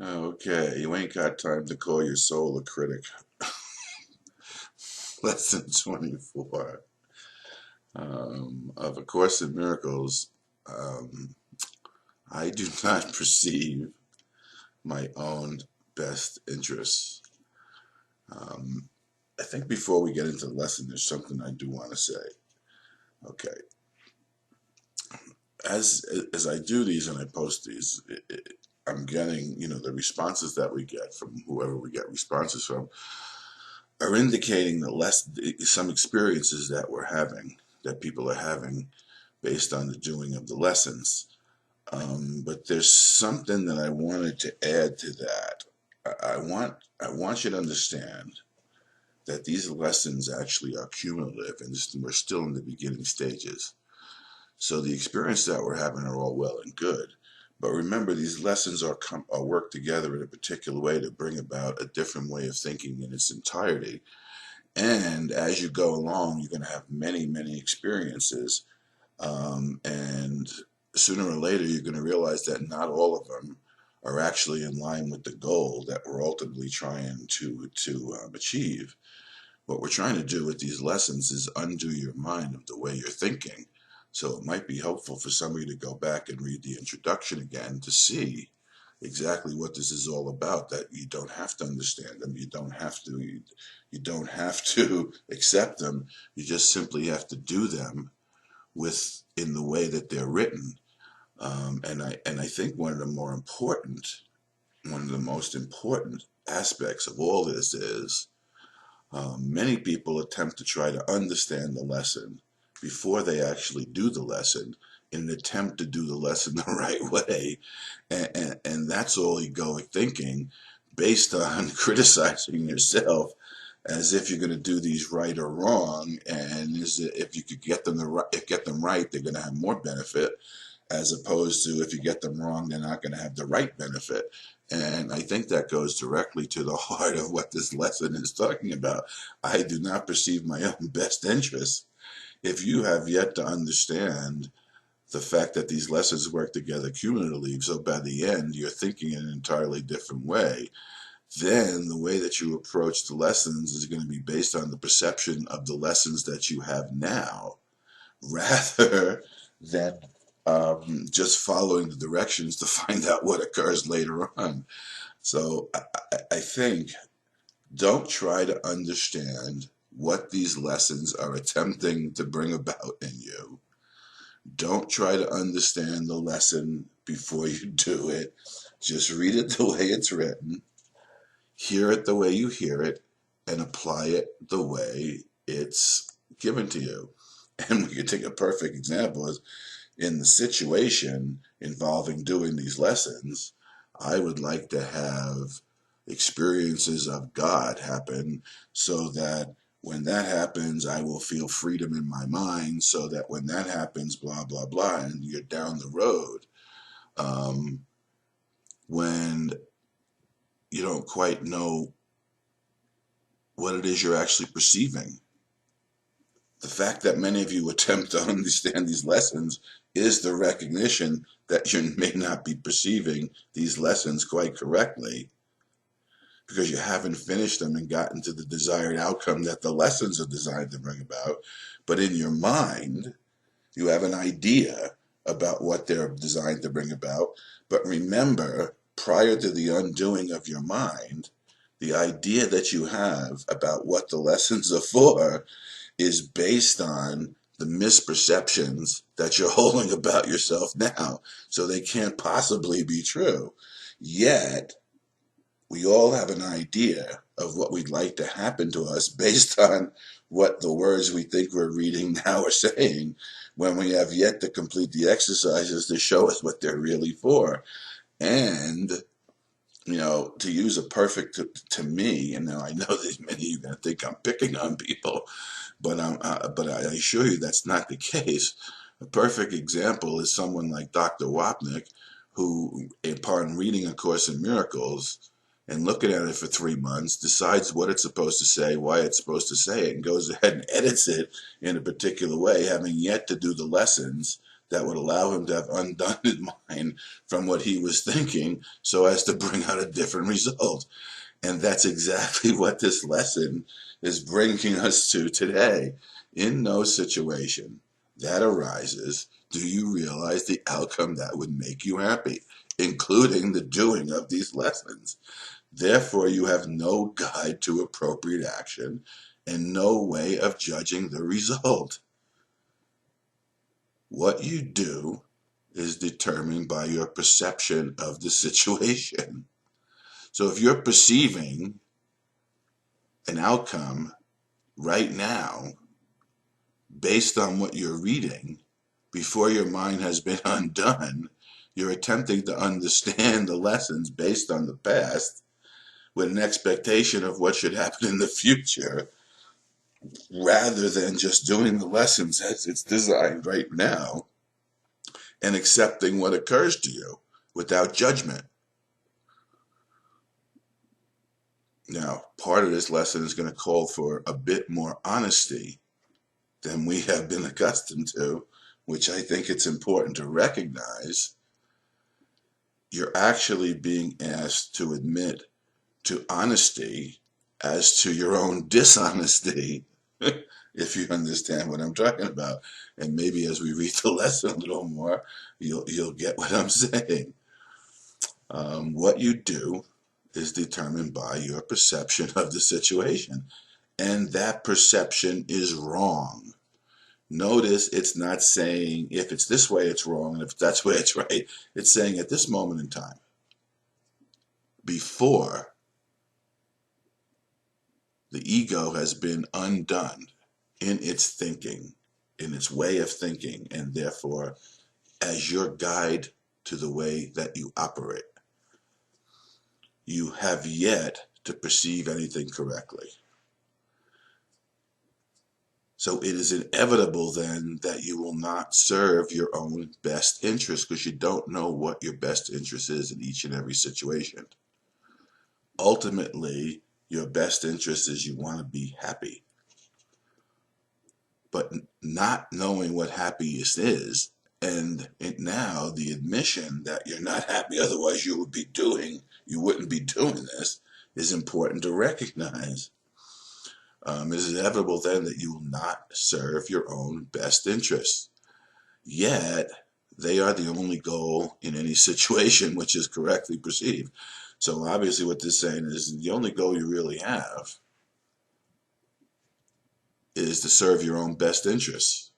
Okay, you ain't got time to call your soul a critic. Lesson 24 of A Course in Miracles. Um, I do not perceive my own best interests. Um, I think before we get into the lesson, there's something I do want to say. Okay, as I do these and I post these, I'm getting, the responses that we get from whoever we get responses from are indicating some experiences that we're having, that people are having based on the doing of the lessons. But there's something that I wanted to add to that. I want you to understand that these lessons actually are cumulative, and we're still in the beginning stages. So the experience that we're having are all well and good. But remember, these lessons are work together in a particular way to bring about a different way of thinking in its entirety. And as you go along, you're going to have many, many experiences. And sooner or later, you're going to realize that not all of them are actually in line with the goal that we're ultimately trying to achieve. What we're trying to do with these lessons is undo your mind of the way you're thinking. So it might be helpful for somebody to go back and read the introduction again to see exactly what this is all about, that you don't have to understand them, you don't have to accept them, you just simply have to do them in the way that they're written. And I think one of the most important aspects of all this is many people attempt to try to understand the lesson before they actually do the lesson, in an attempt to do the lesson the right way. And that's all egoic thinking based on criticizing yourself as if you're going to do these right or wrong. And if you could get them right, they're going to have more benefit, as opposed to if you get them wrong, they're not going to have the right benefit. And I think that goes directly to the heart of what this lesson is talking about. I do not perceive my own best interests. If you have yet to understand the fact that these lessons work together cumulatively, so by the end you're thinking in an entirely different way, then the way that you approach the lessons is going to be based on the perception of the lessons that you have now, rather than just following the directions to find out what occurs later on. So I think, don't try to understand what these lessons are attempting to bring about in you. Don't try to understand the lesson before you do it. Just read it the way it's written, hear it the way you hear it, and apply it the way it's given to you. And we could take a perfect example is in the situation involving doing these lessons. I would like to have experiences of God happen, so that when that happens, I will feel freedom in my mind, so that when that happens, blah, blah, blah, and you're down the road. When you don't quite know what it is you're actually perceiving. The fact that many of you attempt to understand these lessons is the recognition that you may not be perceiving these lessons quite correctly, because you haven't finished them and gotten to the desired outcome that the lessons are designed to bring about. But in your mind, you have an idea about what they're designed to bring about. But remember, prior to the undoing of your mind, The idea that you have about what the lessons are for is based on the misperceptions that you're holding about yourself now. So they can't possibly be true. Yet, we all have an idea of what we'd like to happen to us based on what the words we think we're reading now are saying, when we have yet to complete the exercises to show us what they're really for. And to use a perfect to me, and now I know that many of you are going to think I'm picking on people, but I assure you that's not the case. A perfect example is someone like Dr. Wapnick, who, upon reading A Course in Miracles and looking at it for 3 months, decides what it's supposed to say, why it's supposed to say it, and goes ahead and edits it in a particular way, having yet to do the lessons that would allow him to have undaunted mind from what he was thinking so as to bring out a different result. And that's exactly what this lesson is bringing us to today. In no situation that arises do you realize the outcome that would make you happy, including the doing of these lessons. Therefore, you have no guide to appropriate action and no way of judging the result. What you do is determined by your perception of the situation. So if you're perceiving an outcome right now based on what you're reading before your mind has been undone, you're attempting to understand the lessons based on the past with an expectation of what should happen in the future, rather than just doing the lessons as it's designed right now and accepting what occurs to you without judgment. Now, part of this lesson is going to call for a bit more honesty than we have been accustomed to, which I think it's important to recognize. You're actually being asked to admit to honesty as to your own dishonesty, if you understand what I'm talking about. And maybe as we read the lesson a little more, you'll get what I'm saying. What you do is determined by your perception of the situation, and that perception is wrong. Notice it's not saying if it's this way it's wrong and if that's way it's right. It's saying at this moment in time, before the ego has been undone in its thinking, in its way of thinking, and therefore as your guide to the way that you operate, you have yet to perceive anything correctly. So it is inevitable then that you will not serve your own best interest, because you don't know what your best interest is in each and every situation. Ultimately, your best interest is you want to be happy. But not knowing what happiness is, and now the admission that you're not happy, otherwise you wouldn't be doing this, is important to recognize. It is inevitable then that you will not serve your own best interests. Yet, they are the only goal in any situation which is correctly perceived. So obviously what this is saying is the only goal you really have is to serve your own best interests.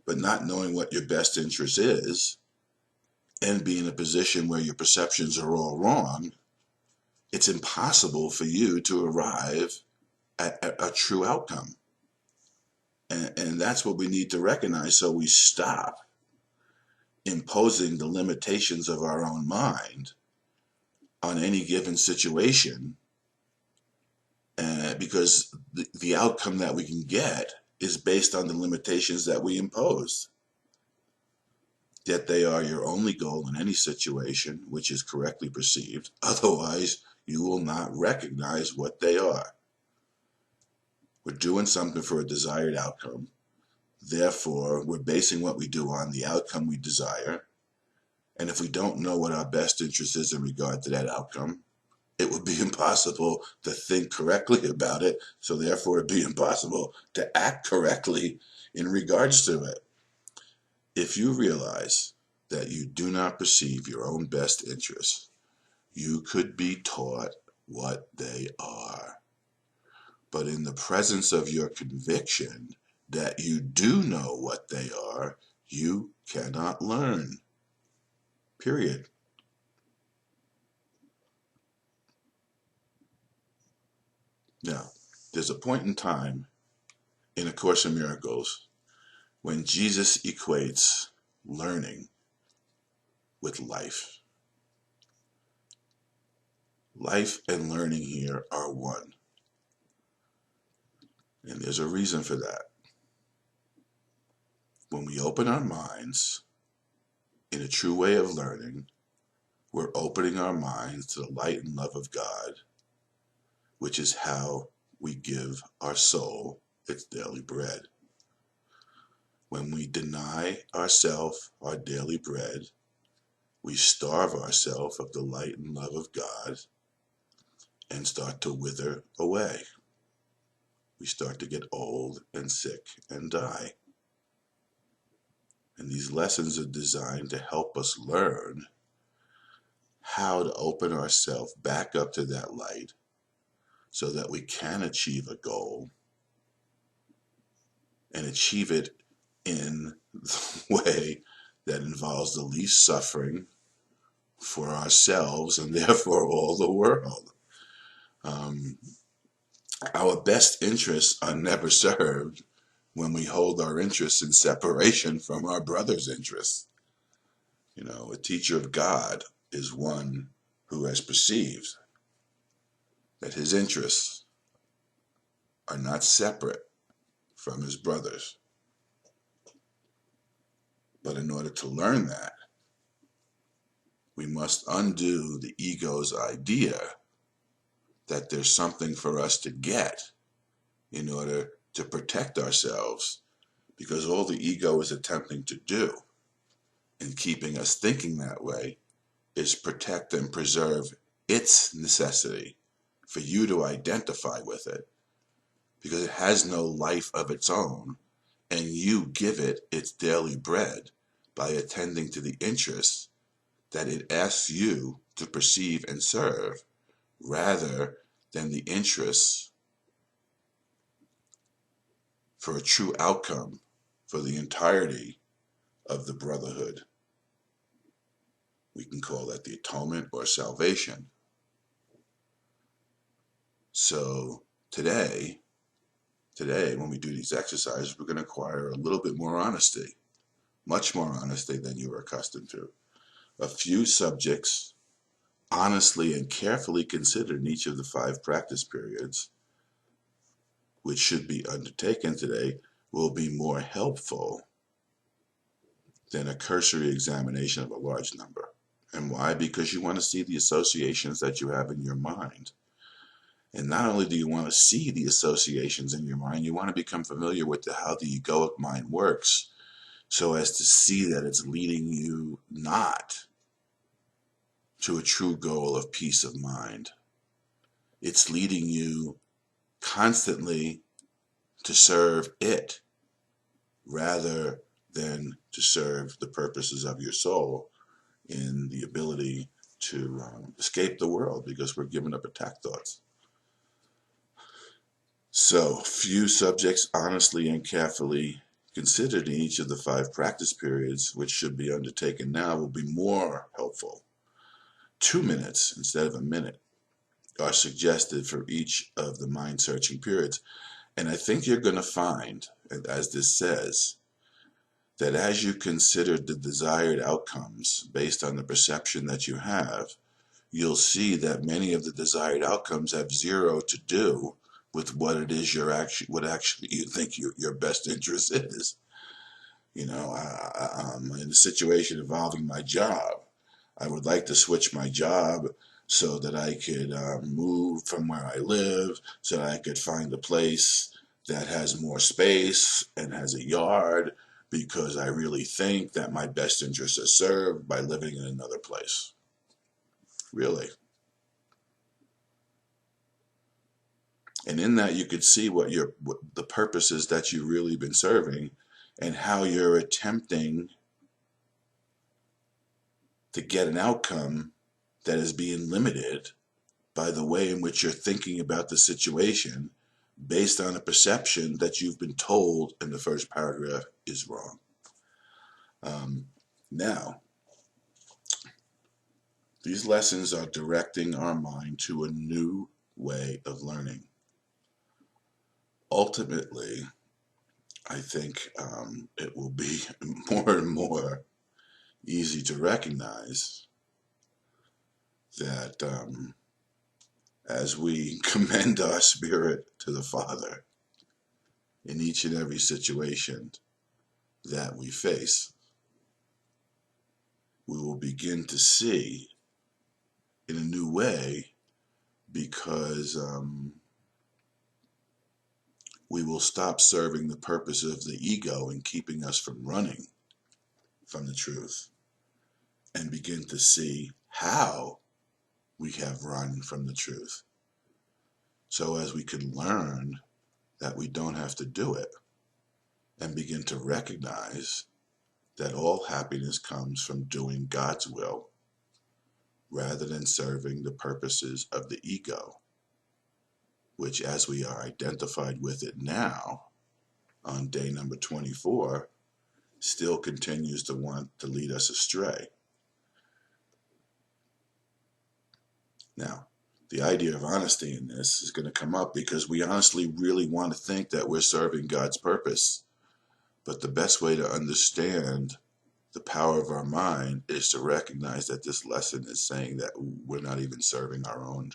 But not knowing what your best interest is and be in a position where your perceptions are all wrong, it's impossible for you to arrive at a true outcome. And that's what we need to recognize, so we stop imposing the limitations of our own mind on any given situation, because the outcome that we can get is based on the limitations that we impose. Yet they are your only goal in any situation which is correctly perceived. Otherwise, you will not recognize what they are. We're doing something for a desired outcome. Therefore, we're basing what we do on the outcome we desire. And if we don't know what our best interest is in regard to that outcome, it would be impossible to think correctly about it. So therefore, it'd be impossible to act correctly in regards to it. If you realize that you do not perceive your own best interests, you could be taught what they are. But in the presence of your conviction that you do know what they are, you cannot learn. Period. Now, there's a point in time in A Course in Miracles when Jesus equates learning with life. Life and learning here are one. And there's a reason for that. When we open our minds in a true way of learning, we're opening our minds to the light and love of God, which is how we give our soul its daily bread. When we deny ourselves our daily bread, we starve ourselves of the light and love of God and start to wither away. We start to get old and sick and die. And these lessons are designed to help us learn how to open ourselves back up to that light so that we can achieve a goal and achieve it in the way that involves the least suffering for ourselves and therefore all the world. Our best interests are never served when we hold our interests in separation from our brother's interests. You know, a teacher of God is one who has perceived that his interests are not separate from his brother's. But in order to learn that, we must undo the ego's idea that there's something for us to get in order to protect ourselves, because all the ego is attempting to do in keeping us thinking that way is protect and preserve its necessity for you to identify with it, because it has no life of its own, and you give it its daily bread by attending to the interests that it asks you to perceive and serve, rather than the interests for a true outcome for the entirety of the brotherhood. We can call that the atonement or salvation. So today, when we do these exercises, we're going to acquire a little bit more honesty, much more honesty than you are accustomed to. A few subjects, honestly and carefully considered in each of the 5 practice periods, which should be undertaken today, will be more helpful than a cursory examination of a large number. And why? Because you want to see the associations that you have in your mind. And not only do you want to see the associations in your mind, you want to become familiar with how the egoic mind works, so as to see that it's leading you not to a true goal of peace of mind. It's leading you constantly to serve it rather than to serve the purposes of your soul in the ability to escape the world, because we're giving up attack thoughts. So, few subjects honestly and carefully considered in each of the 5 practice periods, which should be undertaken now, will be more helpful. 2 minutes instead of a minute are suggested for each of the mind-searching periods. And I think you're going to find, as this says, that as you consider the desired outcomes based on the perception that you have, you'll see that many of the desired outcomes have zero to do with what it is what actually you think your best interest is. You know, in a situation involving my job, I would like to switch my job so that I could move from where I live, so that I could find a place that has more space and has a yard, because I really think that my best interests are served by living in another place. Really. And in that, you could see what the purposes that you've really been serving, and how you're attempting to get an outcome that is being limited by the way in which you're thinking about the situation based on a perception that you've been told in the first paragraph is wrong. Now, these lessons are directing our mind to a new way of learning. Ultimately, I think it will be more and more easy to recognize that as we commend our spirit to the Father in each and every situation that we face, we will begin to see in a new way, because we will stop serving the purpose of the ego and keeping us from running from the truth, and begin to see how we have run from the truth. So as we can learn that we don't have to do it, and begin to recognize that all happiness comes from doing God's will rather than serving the purposes of the ego, which, as we are identified with it now on day number 24, still continues to want to lead us astray. Now, the idea of honesty in this is going to come up because we honestly really want to think that we're serving God's purpose. But the best way to understand the power of our mind is to recognize that this lesson is saying that we're not even serving our own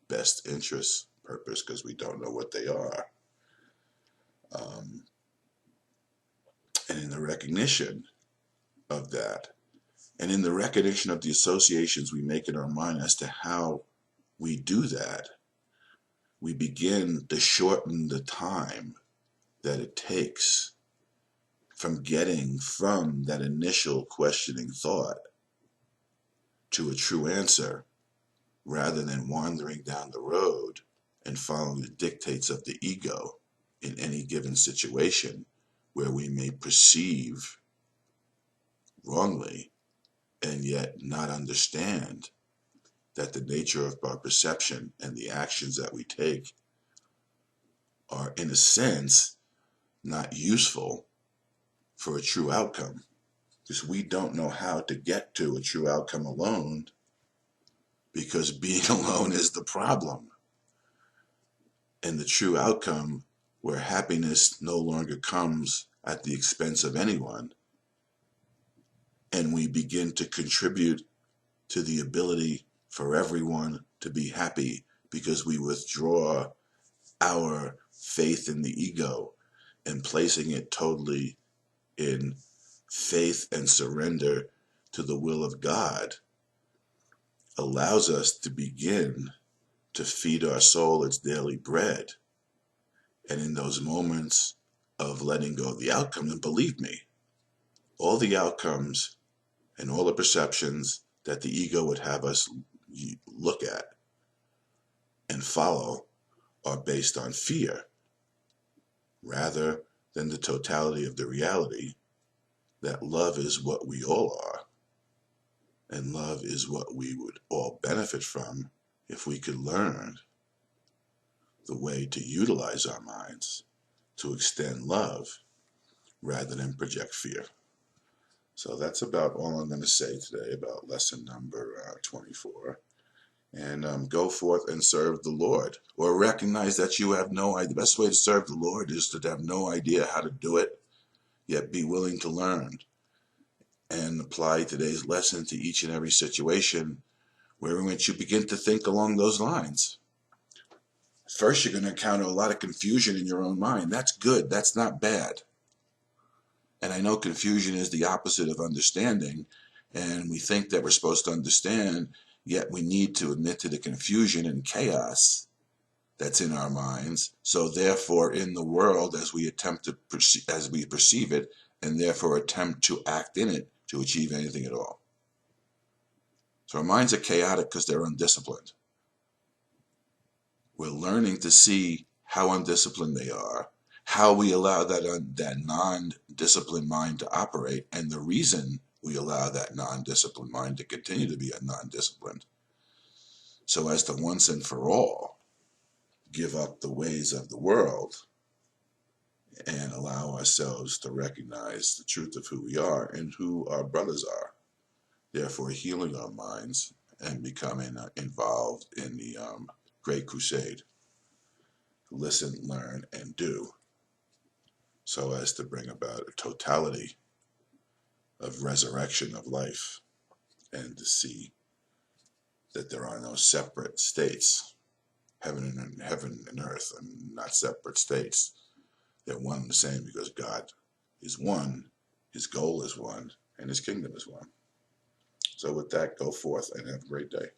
best interests purpose, because we don't know what they are. And in the recognition of that, and in the recognition of the associations we make in our mind as to how we do that, we begin to shorten the time that it takes from getting from that initial questioning thought to a true answer, rather than wandering down the road and following the dictates of the ego in any given situation where we may perceive wrongly and yet not understand that the nature of our perception and the actions that we take are, in a sense, not useful for a true outcome, because we don't know how to get to a true outcome alone, because being alone is the problem. And the true outcome, where happiness no longer comes at the expense of anyone, and we begin to contribute to the ability for everyone to be happy, because we withdraw our faith in the ego and placing it totally in faith and surrender to the will of God, allows us to begin to feed our soul its daily bread. And in those moments of letting go of the outcome, and believe me, all the outcomes and all the perceptions that the ego would have us look at and follow are based on fear, rather than the totality of the reality that love is what we all are, and love is what we would all benefit from if we could learn the way to utilize our minds to extend love rather than project fear. So that's about all I'm going to say today about lesson number 24. And go forth and serve the Lord, or recognize that you have no idea. The best way to serve the Lord is to have no idea how to do it, yet be willing to learn and apply today's lesson to each and every situation where in which you begin to think along those lines. First, you're going to encounter a lot of confusion in your own mind. That's good. That's not bad. And I know confusion is the opposite of understanding, and we think that we're supposed to understand, yet we need to admit to the confusion and chaos that's in our minds. So therefore, in the world, as we perceive it, and therefore attempt to act in it to achieve anything at all. So our minds are chaotic because they're undisciplined. We're learning to see how undisciplined they are, how we allow that non-disciplined mind to operate, and the reason we allow that non-disciplined mind to continue to be non-disciplined. so as to once and for all give up the ways of the world and allow ourselves to recognize the truth of who we are and who our brothers are, therefore healing our minds and becoming involved in the Great Crusade. Listen, learn, and do, so as to bring about a totality of resurrection of life and to see that there are no separate states. Heaven and earth are not separate states. They're one and the same because God is one, his goal is one, and his kingdom is one. So with that, go forth and have a great day.